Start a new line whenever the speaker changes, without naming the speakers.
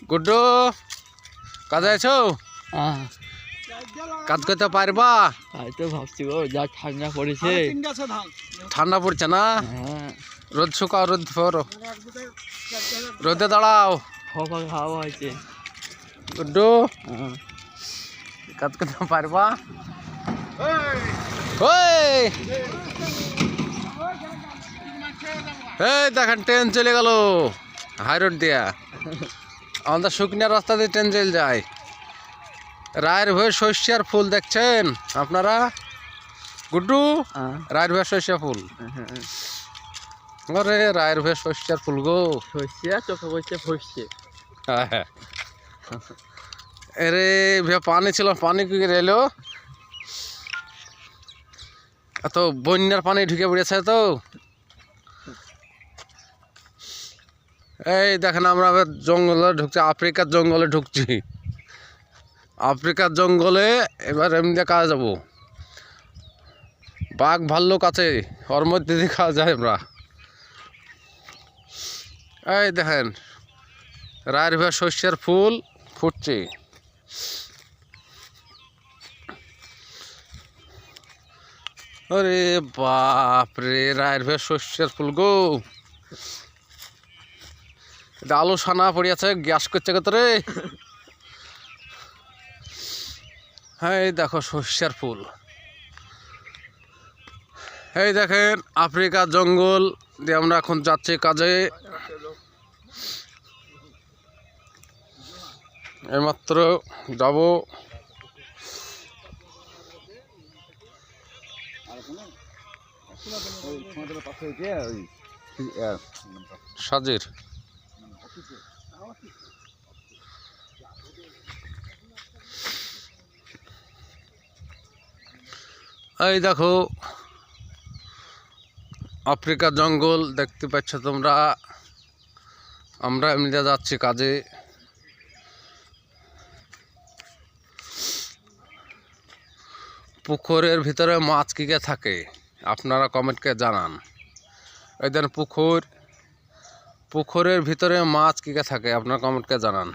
গুড্ডু কাজে আছো? কাজ করতে পারবা?
তাই তো ভাবছি গো, যা ঠান্ডা পড়েছে।
ঠান্ডা পড়ছে না?
হ্যাঁ,
রোদ শুকাও, রোদ ফেরো, রোদে দাঁড়াও।
খোপা খাওয়া হয়েছে।
গুড্ডু কাজ করতে পারবা? এই দেখেন ট্রেন চলে গেল হাই রোড দিয়া। আমাদের শুকনা রাস্তা দিয়ে ট্রেন চলে যায়। রায়ের ভয়ে সর্ষের ফুল দেখছেন আপনারা? গুড্ডু রায়ের ভয়ে সর্ষে ফুল। আরে রায়ের ভয়ে সর্ষের ফুল গো।
সর্ষে চোখে পড়ছে ফসছে।
হ্যাঁ, আরে পানি ছিল, পানি কি এলো? এত বন্যার পানি ঢুকে পড়েছে তো। এই দেখেন আমরা জঙ্গলে ঢুকছি, আফ্রিকার জঙ্গলে ঢুকছি। আফ্রিকার জঙ্গলে এবার এমনি কাজ যাবো। বাঘ ভাল্লুক আছে, ওর মধ্যে দিয়ে খাওয়া যায় আমরা। এই দেখেন রায়ের ভয়ে সর্ষের ফুল ফুটছে। আরে বাপ রে, রায়ের ভয়ে সর্ষের ফুল গো। আলু সানা পড়িয়াছে, গ্যাস করছে কত রে। হ্যাঁ এই দেখো সর্ষের ফুল। এই দেখেন আফ্রিকার জঙ্গল দিয়ে আমরা এখন যাচ্ছি কাজে। এইমাত্র যাব। সাজির এই দেখো আফ্রিকার জঙ্গল দেখতে পাচ্ছ তোমরা। আমরা এমনিতে যাচ্ছি কাজে। পুকুরের ভিতরে মাছ কি কে থাকে আপনারা কমেন্টকে জানান। এই দেন পুকুরের ভিতরে মাছ কি কে থাকে আপনারা কমেন্টকে জানান।